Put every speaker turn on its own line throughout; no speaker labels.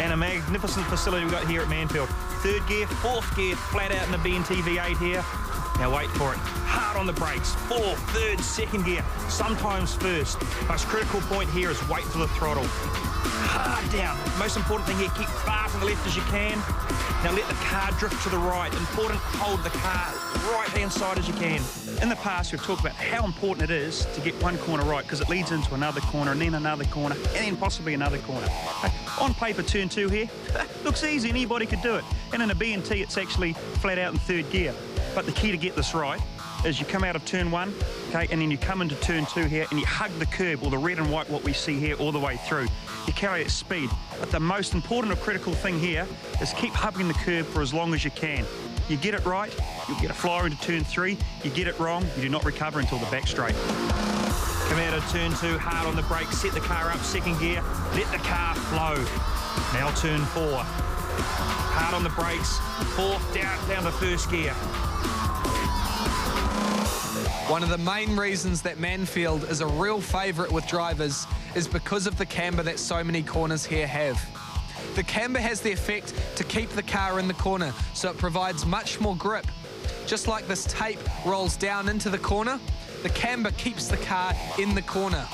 And a magnificent facility we've got here at Manfeild. Third gear, fourth gear, flat out in the BNT V8 here. Now wait for it. Hard on the brakes. Fourth, third, second gear, sometimes first. Most critical point here is wait for the throttle. Hard down. Most important thing here, keep far to the left as you can. Now let the car drift to the right. Important, hold the car right-hand side as you can. In the past, we've talked about how important it is to get one corner right because it leads into another corner and then another corner and then possibly another corner. On paper, turn 2 here, looks easy, anybody could do it. And in a BNT, it's actually flat out in third gear. But the key to get this right is you come out of turn 1, okay, and then you come into turn 2 here and you hug the curb, or the red and white, what we see here, all the way through. You carry at speed. But the most important or critical thing here is keep hugging the curb for as long as you can. You get it right, you'll get a flyer into turn 3. You get it wrong, you do not recover until the back straight. Come out of turn 2, hard on the brakes, set the car up, second gear, let the car flow. Now turn 4. Hard on the brakes, fourth, down to first gear.
One of the main reasons that Manfeild is a real favourite with drivers is because of the camber that so many corners here have. The camber has the effect to keep the car in the corner, so it provides much more grip. Just like this tape rolls down into the corner, the camber keeps the car in the corner.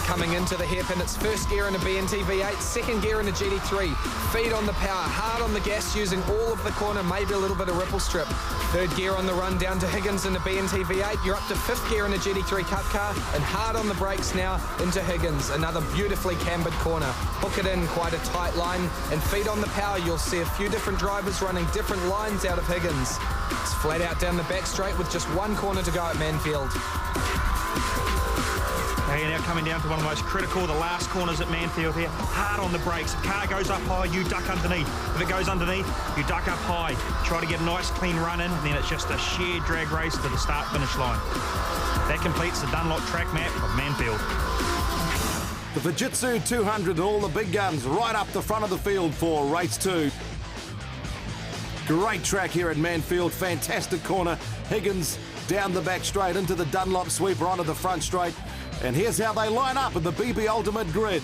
Coming into the hairpin, it's first gear in a BNT V8, second gear in a GT3. Feet on the power, hard on the gas, using all of the corner, maybe a little bit of ripple strip. Third gear on the run down to Higgins in a BNT V8. You're up to fifth gear in a GT3 Cup car, and hard on the brakes now into Higgins. Another beautifully cambered corner. Hook it in, quite a tight line, and feet on the power. You'll see a few different drivers running different lines out of Higgins. It's flat out down the back straight with just one corner to go at Manfeild.
Okay, now coming down to one of the most critical, the last corners at Manfeild here. Hard on the brakes. If the car goes up high, you duck underneath. If it goes underneath, you duck up high. Try to get a nice clean run in, and then it's just a sheer drag race to the start-finish line. That completes the Dunlop track map of Manfeild.
The Fujitsu 200 and all the big guns right up the front of the field for race 2. Great track here at Manfeild. Fantastic corner. Higgins down the back straight into the Dunlop sweeper onto the front straight. And here's how they line up in the BB Ultimate grid.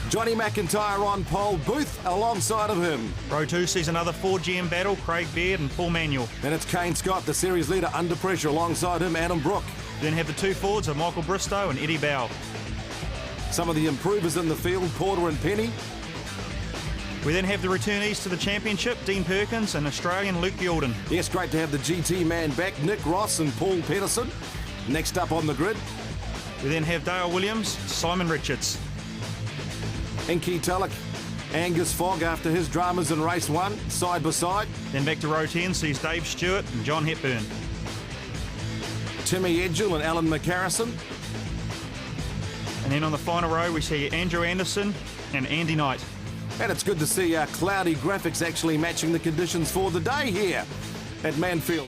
Johnny McIntyre on pole, Booth alongside of him.
Row 2 sees another Ford GM battle, Craig Baird and Paul Manuel.
Then it's Kane Scott, the series leader, under pressure alongside him, Adam Brook.
Then have the 2 Fords of Michael Bristow and Eddie Bowell.
Some of the improvers in the field, Porter and Penny.
We then have the returnees to the championship, Dean Perkins and Australian Luke Yordan.
Yes, great to have the GT man back, Nick Ross and Paul Pedersen. Next up on the grid.
We then have Dale Williams, Simon Richards.
Inky Tulloch, Angus Fogg after his dramas in race 1, side by side.
Then back to row 10 sees Dave Stewart and John Hepburn.
Timmy Edgell and Alan McCarrison.
And then on the final row we see Andrew Anderson and Andy Knight.
And it's good to see our cloudy graphics actually matching the conditions for the day here at Manfeild.